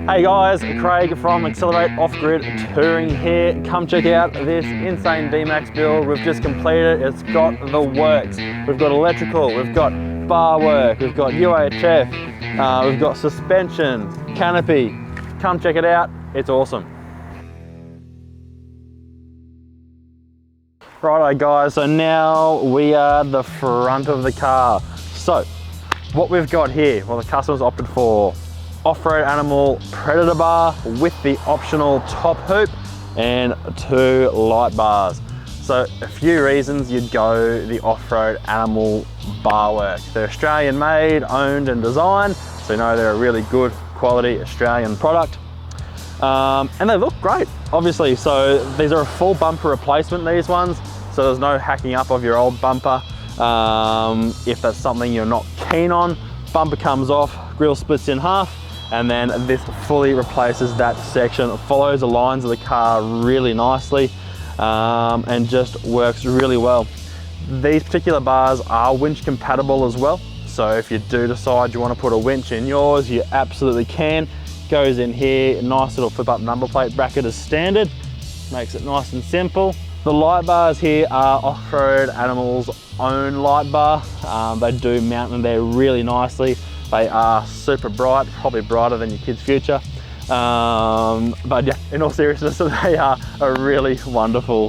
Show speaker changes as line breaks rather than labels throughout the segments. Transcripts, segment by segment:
Hey guys, Craig from Accelerate Off-Grid Touring here. Come check out this insane D-Max build we've just completed. It's got the works. We've got electrical, we've got bar work, we've got UHF, we've got suspension, canopy. Come check it out, it's awesome. Righto guys, so now we are the front of the car. So, what we've got here, well the customer's opted for off-road animal predator bar with the optional top hoop and 2 light bars. So a few reasons you'd go the off-road animal bar work. They're Australian made, owned and designed, so you know they're a really good quality Australian product. And they look great, obviously. So these are a full bumper replacement, these ones, so there's no hacking up of your old bumper. If that's something you're not keen on, bumper comes off, grille splits in half, and then this fully replaces that section. It follows the lines of the car really nicely and just works really well. These particular bars are winch compatible as well, so if you do decide you want to put a winch in yours, you absolutely can. Goes in here, nice little flip up number plate bracket as standard, makes it nice and simple. The light bars here are Off-Road Animal's own light bar. They do mount in there really nicely. They are super bright, probably brighter than your kid's future. But yeah, in all seriousness, they are a really wonderful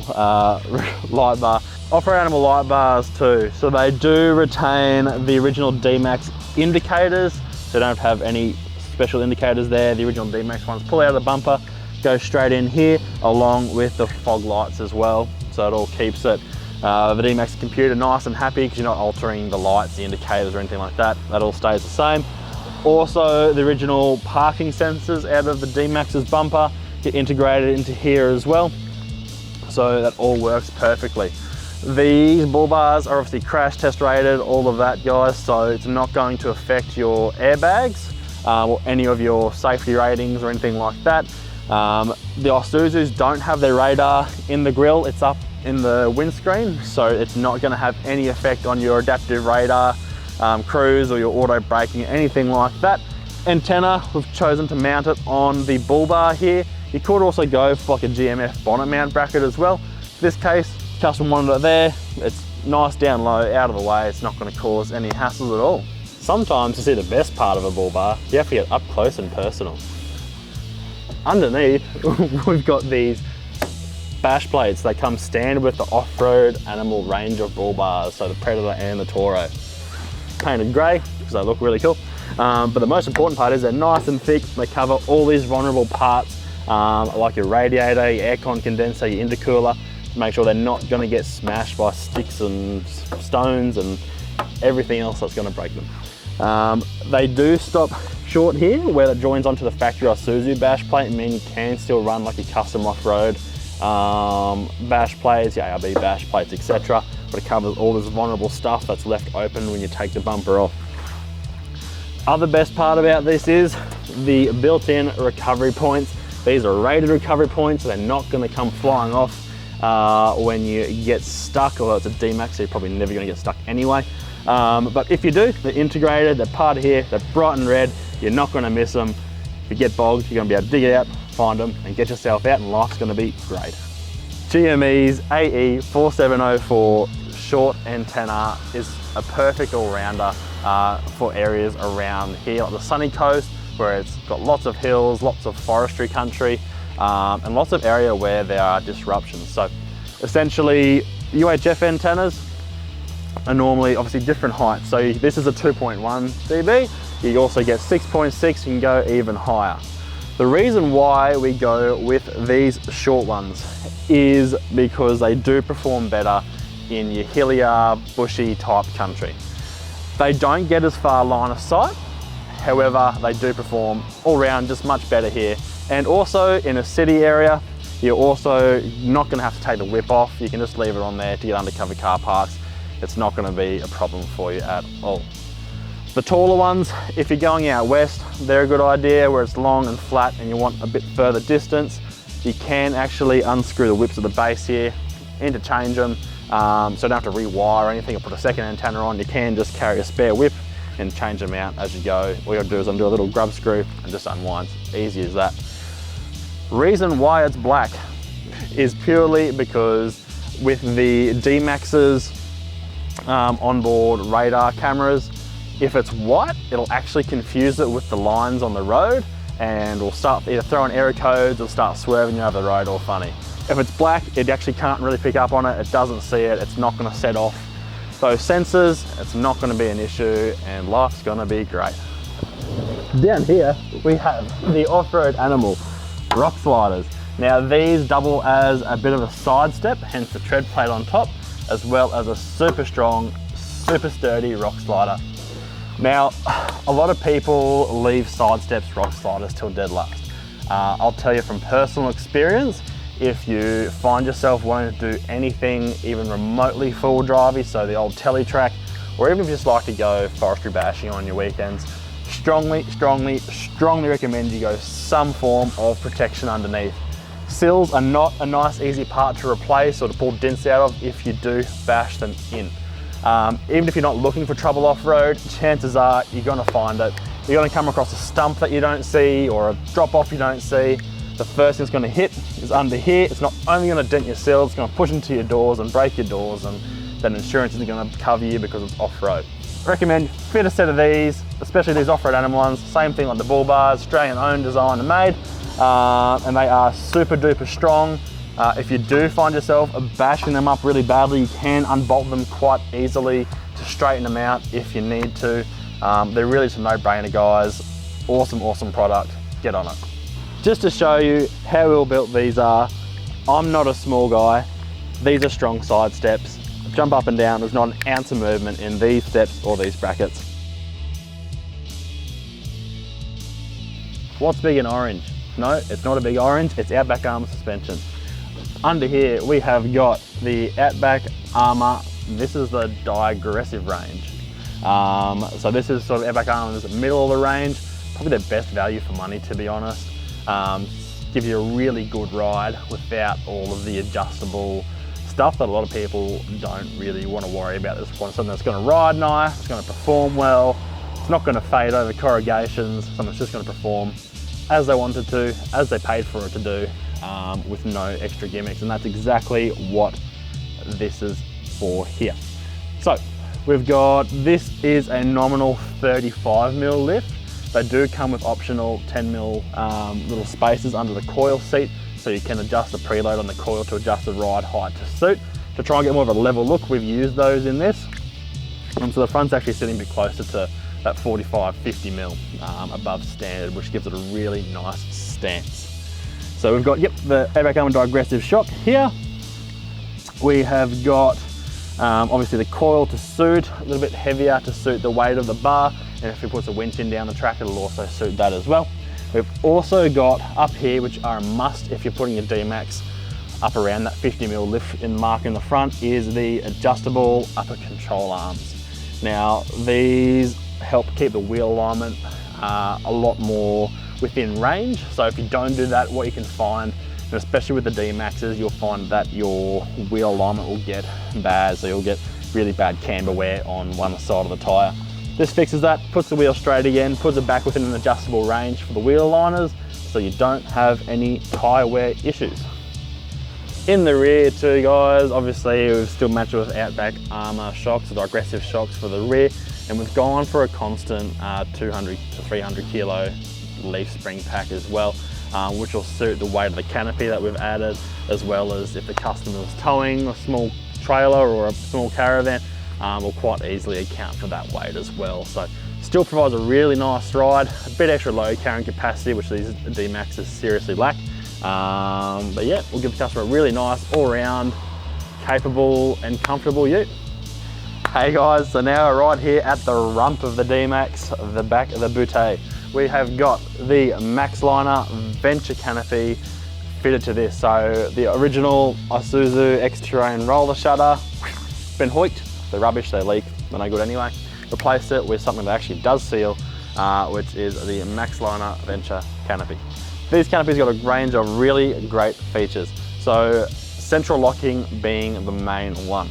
light bar. Off-Road Animal light bars too. So they do retain the original D-Max indicators. So they don't have any special indicators there. The original D-Max ones pull out of the bumper, go straight in here, along with the fog lights as well. So it all keeps it the D-Max computer nice and happy because you're not altering the lights, the indicators or anything like that. That all stays the same. Also, the original parking sensors out of the D-Max's bumper get integrated into here as well. So that all works perfectly. These bull bars are obviously crash test rated, all of that guys, so it's not going to affect your airbags or any of your safety ratings or anything like that. The Isuzus don't have their radar in the grille, it's up in the windscreen, so it's not going to have any effect on your adaptive radar, cruise or your auto braking, anything like that. Antenna, we've chosen to mount it on the Bullbar here. You could also go for like a GMF bonnet mount bracket as well. In this case, custom wanted it there. It's nice down low, out of the way. It's not going to cause any hassles at all. Sometimes to see the best part of a Bullbar, you have to get up close and personal. Underneath, we've got these bash plates. They come standard with the Off-Road Animal range of bull bars, so the Predator and the Toro. Painted grey, because they look really cool. But the most important part is they're nice and thick. They cover all these vulnerable parts, like your radiator, your aircon condenser, your intercooler, to make sure they're not going to get smashed by sticks and stones and everything else that's going to break them. They do stop short here, where it joins onto the factory Isuzu bash plate, meaning you can still run like a custom off-road bash plates, your ARB bash plates, etc. But it covers all this vulnerable stuff that's left open when you take the bumper off. Other best part about this is the built-in recovery points. These are rated recovery points, so they're not going to come flying off when you get stuck, although it's a D-Max, so you're probably never going to get stuck anyway. But if you do, they're integrated, they're part of here, they're bright and red, you're not going to miss them. If you get bogged, you're going to be able to dig it out, find them and get yourself out, and life's going to be great. GME's AE4704 short antenna is a perfect all-rounder for areas around here, like the sunny coast, where it's got lots of hills, lots of forestry country, and lots of area where there are disruptions. So essentially, UHF antennas are normally obviously different heights. So this is a 2.1 dB. You also get 6.6, you can go even higher. The reason why we go with these short ones is because they do perform better in your hillier, bushy type country. They don't get as far line of sight, however, they do perform all round just much better here. And also in a city area, you're also not gonna have to take the whip off. You can just leave it on there to get undercover car parks. It's not gonna be a problem for you at all. The taller ones, if you're going out west, they're a good idea where it's long and flat and you want a bit further distance. You can actually unscrew the whips at the base here, interchange them, so you don't have to rewire or anything or put a second antenna on. You can just carry a spare whip and change them out as you go. All you gotta do is undo a little grub screw and just unwinds. Easy as that. Reason why it's black is purely because with the D-Max's onboard radar cameras, if it's white, it'll actually confuse it with the lines on the road and will start either throwing error codes or start swerving you over the road all funny. If it's black, it actually can't really pick up on it. It doesn't see it. It's not going to set off those sensors. It's not going to be an issue and life's going to be great. Down here, we have the Offroad Animal rock sliders. Now these double as a bit of a side step, hence the tread plate on top, as well as a super strong, super sturdy rock slider. Now, a lot of people leave side steps rock sliders till dead last. I'll tell you from personal experience, if you find yourself wanting to do anything even remotely full drivey, so the old telly track, or even if you just like to go forestry bashing on your weekends, strongly recommend you go some form of protection underneath. Sills are not a nice easy part to replace or to pull dents out of if you do bash them in. Even if you're not looking for trouble off-road, chances are you're gonna find it. You're gonna come across a stump that you don't see or a drop off you don't see. The first thing it's gonna hit is under here. It's not only gonna dent your sills, it's gonna push into your doors and break your doors, and then insurance isn't gonna cover you because it's off-road. Recommend fit a set of these, especially these Offroad Animal ones. Same thing like the Bullbars, Australian owned, designed and made. And they are super duper strong. If you do find yourself bashing them up really badly, you can unbolt them quite easily to straighten them out if you need to. They're really just a no-brainer, guys. Awesome product, get on it. Just to show you how well built these are, I'm not a small guy. These are strong side steps. Jump up and down, there's not an ounce of movement in these steps or these brackets. What's big and orange? No, it's not a big orange, it's Outback Armour suspension. Under here, we have got the Outback Armour. This is the Digressive range. So this is sort of Outback Armour's middle of the range, probably their best value for money, to be honest. Gives you a really good ride without all of the adjustable stuff that a lot of people don't really want to worry about. This one, something that's going to ride nice, it's going to perform well, it's not going to fade over corrugations, something that's just going to perform as they wanted to, as they paid for it to do, with no extra gimmicks, and that's exactly what this is for here. So we've got, this is a nominal 35mm lift. They do come with optional 10mm little spaces under the coil seat, so you can adjust the preload on the coil to adjust the ride height to suit. To try and get more of a level look, we've used those in this. So the front's actually sitting a bit closer to that 45-50mm above standard, which gives it a really nice stance. So we've got, the Outback Armour Digressive shock here. We have got obviously the coil to suit, a little bit heavier to suit the weight of the bar, and if we put a winch in down the track, it'll also suit that as well. We've also got up here, which are a must if you're putting your D-Max up around that 50mm lift in mark in the front, is the adjustable upper control arms. Now these help keep the wheel alignment a lot more within range. So if you don't do that, what you can find, and especially with the D-Maxes, you'll find that your wheel alignment will get bad, so you'll get really bad camber wear on one side of the tyre. This fixes that, puts the wheel straight again, puts it back within an adjustable range for the wheel aligners, so you don't have any tyre wear issues. In the rear too, guys, obviously we've still matched it with Outback Armour shocks, the Digressive shocks for the rear, and we've gone for a constant 200 to 300 kilo leaf spring pack as well, which will suit the weight of the canopy that we've added, as well as if the customer's towing a small trailer or a small caravan, will quite easily account for that weight as well. So still provides a really nice ride, a bit extra load carrying capacity, which these D-Maxes seriously lack. But yeah, we'll give the customer a really nice all-round, capable and comfortable ute. Hey guys, so now we're right here at the rump of the D-Max, the back of the bootay. We have got the Maxliner Venture Canopy fitted to this. So the original Isuzu X-Terrain roller shutter, been hoiked, they're rubbish, they leak, they're no good anyway. Replaced it with something that actually does seal, which is the Maxliner Venture Canopy. These canopies got a range of really great features. So central locking being the main one.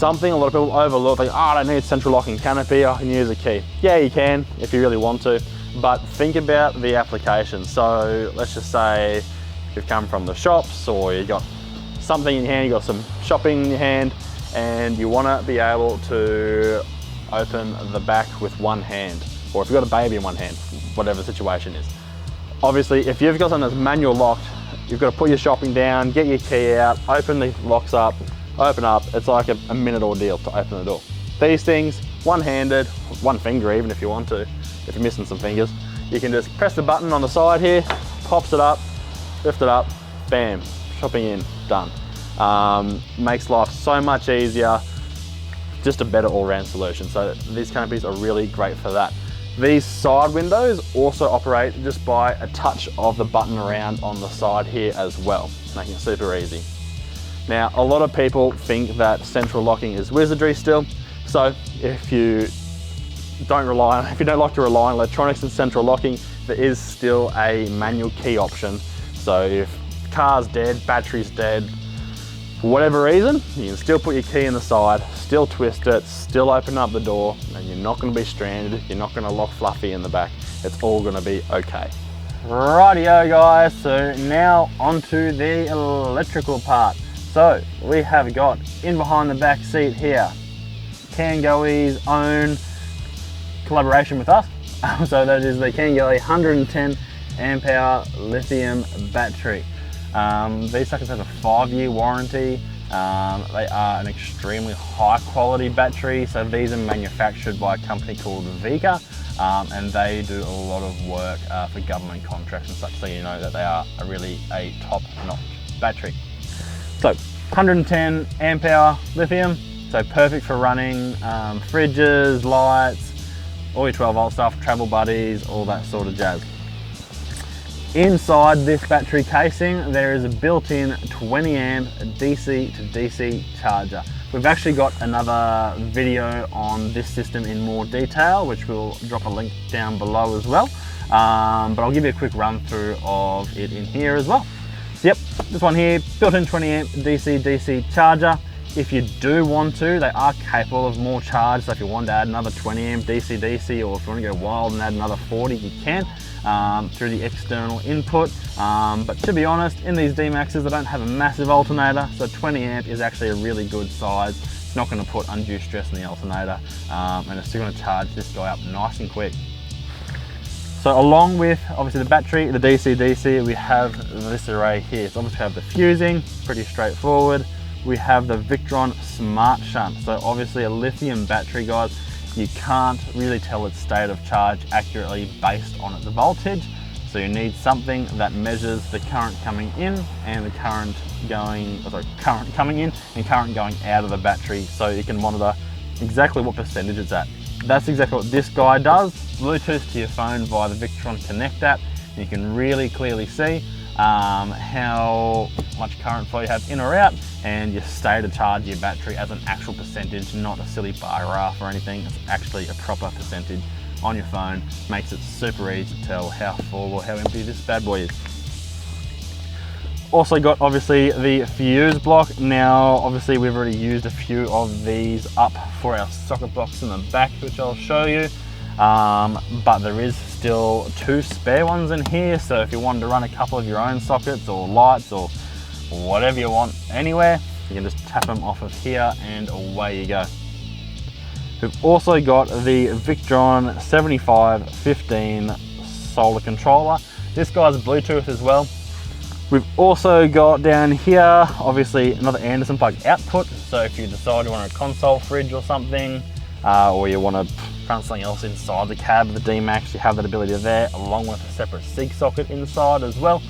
something a lot of people overlook, like, oh, I don't need central locking canopy, I can use a key. Yeah, you can if you really want to, but think about the application. So let's just say you've come from the shops, or you got something in your hand, you got some shopping in your hand, and you want to be able to open the back with one hand, or if you've got a baby in one hand, whatever the situation is. Obviously, if you've got something that's manual locked, you've got to put your shopping down, get your key out, open the locks up, open up. It's like a minute ordeal to open the door. These things, one-handed, one finger even if you want to, if you're missing some fingers, you can just press the button on the side here, pops it up, lift it up, bam, shopping in, done. Makes life so much easier, just a better all-round solution. So these canopies are really great for that. These side windows also operate just by a touch of the button around on the side here as well, making it super easy. Now, a lot of people think that central locking is wizardry still. So if you don't like to rely on electronics and central locking, there is still a manual key option. So if car's dead, battery's dead, for whatever reason, you can still put your key in the side, still twist it, still open up the door, and you're not going to be stranded, you're not going to lock Fluffy in the back. It's all going to be okay. Rightio guys, so now onto the electrical part. So we have got in behind the back seat here, Cangoe's own collaboration with us. So that is the Cangoee 110 amp hour lithium battery. These suckers have a 5-year warranty. They are an extremely high quality battery. So these are manufactured by a company called Vika, and they do a lot of work for government contracts and such, so you know that they are really a top-notch battery. So 110 amp hour lithium, so perfect for running fridges, lights, all your 12 volt stuff, travel buddies, all that sort of jazz. Inside this battery casing, there is a built-in 20 amp DC to DC charger. We've actually got another video on this system in more detail, which we'll drop a link down below as well. But I'll give you a quick run through of it in here as well. So yep, this one here, built-in 20 amp DC charger. If you do want to, they are capable of more charge. So if you want to add another 20 amp DC, or if you want to go wild and add another 40, you can through the external input. But to be honest, in these D-Maxes, they don't have a massive alternator. So 20 amp is actually a really good size. It's not going to put undue stress on the alternator, and it's still going to charge this guy up nice and quick. So along with obviously the battery, the DC, we have this array here. So obviously we have the fusing, pretty straightforward. We have the Victron Smart Shunt. So obviously a lithium battery, guys, you can't really tell its state of charge accurately based on its voltage. So you need something that measures the current coming in and the current coming in and current going out of the battery, so you can monitor exactly what percentage it's at. That's exactly what this guy does. Bluetooth to your phone via the Victron Connect app. You can really clearly see how much current flow you have in or out, and your state of charge of your battery as an actual percentage, not a silly bar graph or anything. It's actually a proper percentage on your phone. Makes it super easy to tell how full or how empty this bad boy is. Also got obviously the fuse block. Now obviously we've already used a few of these up for our socket box in the back, which I'll show you. But there is still 2 spare ones in here, so if you wanted to run a couple of your own sockets or lights or whatever you want anywhere, you can just tap them off of here and away you go. We've also got the Victron 7515 solar controller. This guy's Bluetooth as well. We've also got down here, obviously, another Anderson plug output. So if you decide you want a console fridge or something, or you want to run something else inside the cab of the D-Max, you have that ability there, along with a separate SIG socket inside as well.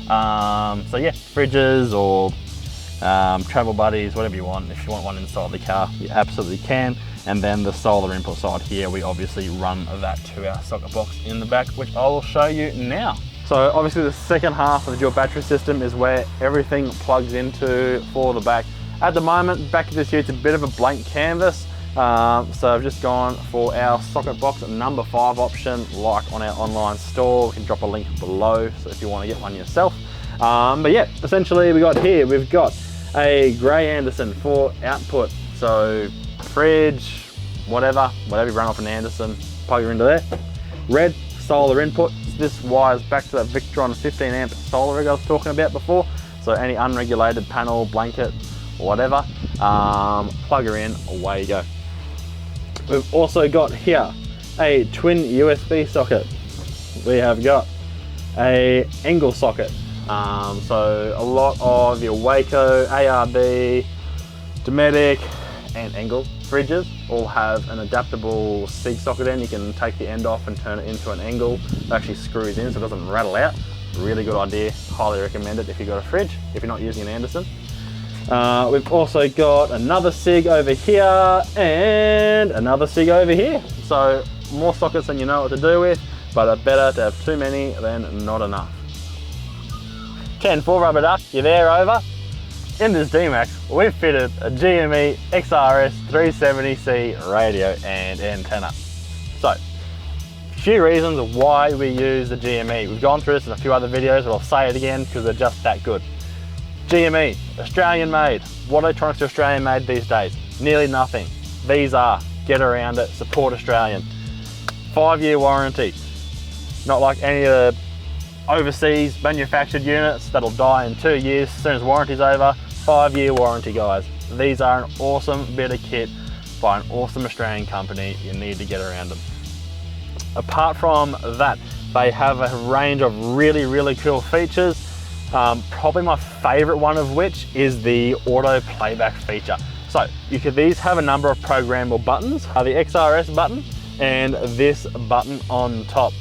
So yeah, fridges or travel buddies, whatever you want. If you want one inside the car, you absolutely can. And then the solar input side here, we obviously run that to our socket box in the back, which I will show you now. So obviously the second half of the dual battery system is where everything plugs into for the back. At the moment, back of this year, it's a bit of a blank canvas. So I've just gone for our socket box number 5 option, like on our online store. We can drop a link below, so if you want to get one yourself. But yeah, essentially we've got a grey Anderson for output. So fridge, whatever you run off an Anderson, plug it into there. Red, solar input. This wires back to that Victron 15 amp solar rig I was talking about before. So any unregulated panel, blanket, whatever, plug her in, away you go. We've also got here a twin USB socket. We have got a angle socket. So a lot of your Waco, ARB, Dometic and Engel fridges all have an adaptable SIG socket in. You can take the end off and turn it into an angle. It actually screws in so it doesn't rattle out. Really good idea, highly recommend it if you've got a fridge, if you're not using an Anderson. We've also got another SIG over here and another SIG over here. So more sockets than you know what to do with, but it's better to have too many than not enough. 10-4 rubber duck, you're there over. In this D-Max, we've fitted a GME XRS 370C radio and antenna. So, a few reasons why we use the GME. We've gone through this in a few other videos, but I'll say it again because they're just that good. GME, Australian made. What electronics are Australian made these days? Nearly nothing. These are, get around it, support Australian. 5-year warranty. Not like any of the overseas manufactured units that'll die in 2 years as soon as warranty's over. 5-year warranty, guys. These are an awesome bit of kit by an awesome Australian company. You need to get around them. Apart from that, they have a range of really cool features. Probably my favorite one of which is the auto playback feature. So these have a number of programmable buttons, the XRS button and this button on top.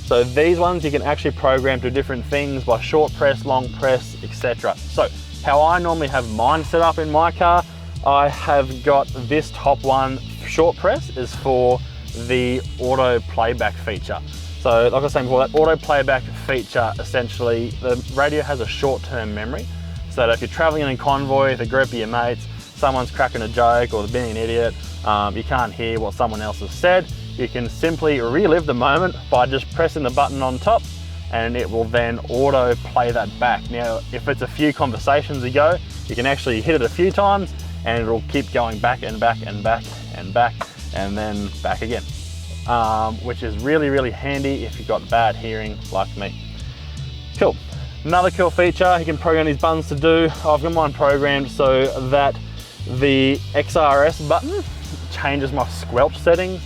So these ones you can actually program to different things by short press, long press, etc. So how I normally have mine set up in my car, I have got this top one, short press, is for the auto playback feature. So like I was saying before, that auto playback feature, essentially, the radio has a short-term memory. So that if you're traveling in a convoy with a group of your mates, someone's cracking a joke or being an idiot, you can't hear what someone else has said, you can simply relive the moment by just pressing the button on top and it will then auto play that back. Now, if it's a few conversations ago, you can actually hit it a few times and it'll keep going back and back and back and back and then back again. Which is really handy if you've got bad hearing like me. Cool. Another cool feature you can program these buttons to do, I've got mine programmed so that the XRS button changes my squelch settings.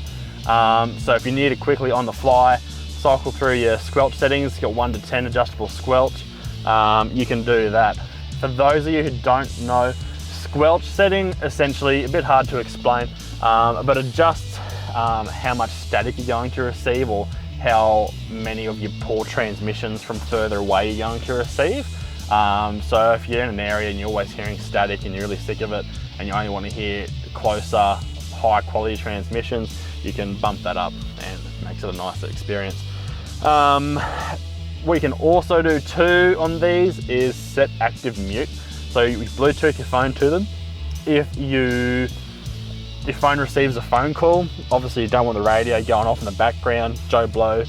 So if you need to quickly on the fly cycle through your squelch settings, you've got 1 to 10 adjustable squelch, you can do that. For those of you who don't know, squelch setting, essentially a bit hard to explain, but adjusts how much static you're going to receive or how many of your poor transmissions from further away you're going to receive. So if you're in an area and you're always hearing static and you're really sick of it and you only want to hear closer, high quality transmissions, you can bump that up and it makes it a nicer experience. What you can also do too on these is set active mute. So you Bluetooth your phone to them. If your phone receives a phone call, obviously you don't want the radio going off in the background, Joe Blow,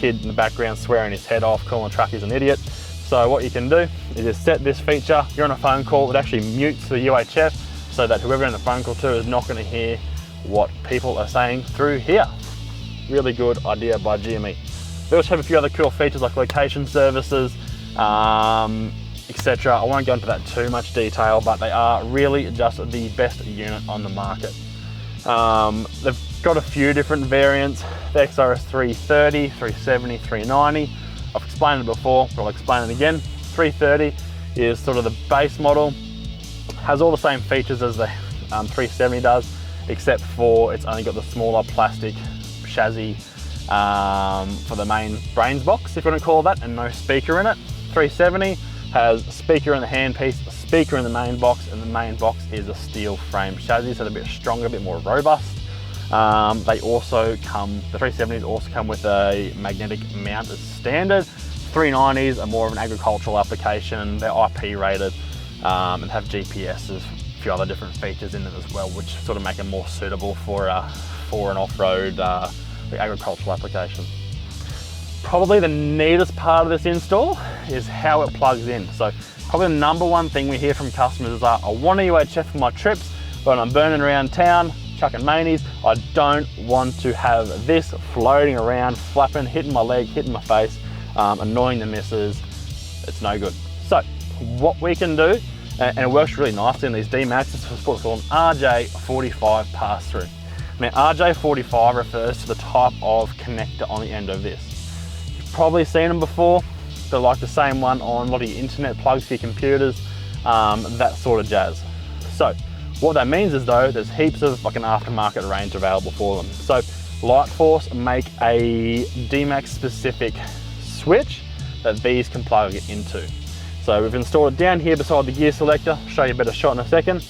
kid in the background swearing his head off, calling truckies an idiot. So what you can do is just set this feature, you're on a phone call, it actually mutes the UHF so that whoever you're on the phone call to is not going to hear what people are saying through here. Really good idea by GME. They also have a few other cool features like location services, etc. I won't go into that too much detail, but they are really just the best unit on the market. They've got a few different variants, the XRS 330, 370, 390. I've explained it before, but I'll explain it again. 330 is sort of the base model, has all the same features as the 370 does, except for it's only got the smaller plastic chassis for the main brains box, if you want to call it that, and no speaker in it. 370 has a speaker in the handpiece, a speaker in the main box, and the main box is a steel frame chassis, so they're a bit stronger, a bit more robust. They also come, the 370s also come with a magnetic mount as standard. 390s are more of an agricultural application, they're IP rated and have GPS, a few other different features in it as well, which sort of make them more suitable for an off-road agricultural application. Probably the neatest part of this install is how it plugs in. So probably the number one thing we hear from customers is I want a UHF for my trips, But when I'm burning around town, chucking manies, I don't want to have this floating around, flapping, hitting my leg, hitting my face, annoying the missus. It's no good. So what we can do, and it works really nicely in these D-Max, is what's called an RJ45 pass-through. Now RJ45 refers to the type of connector on the end of this. You've probably seen them before. They're like the same one on a lot of your internet plugs for your computers, that sort of jazz. So what that means is though, there's heaps of like an aftermarket range available for them. So Lightforce make a D-Max specific switch that these can plug into. So we've installed it down here beside the gear selector. I'll show you a better shot in a second.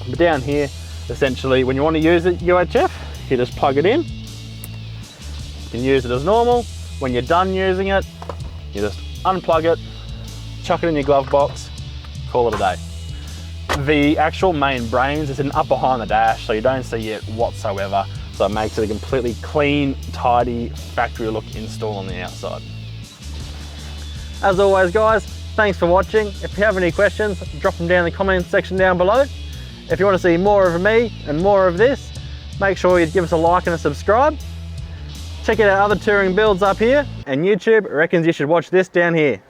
But down here, essentially, when you want to use it UHF, you just plug it in. You can use it as normal. When you're done using it, you just unplug it, chuck it in your glove box, call it a day. The actual main brains is sitting up behind the dash, so you don't see it whatsoever. So it makes it a completely clean, tidy, factory look install on the outside. As always guys, thanks for watching. If you have any questions, drop them down in the comments section down below. If you want to see more of me and more of this, make sure you give us a like and a subscribe. Check out our other touring builds up here, and YouTube reckons you should watch this down here.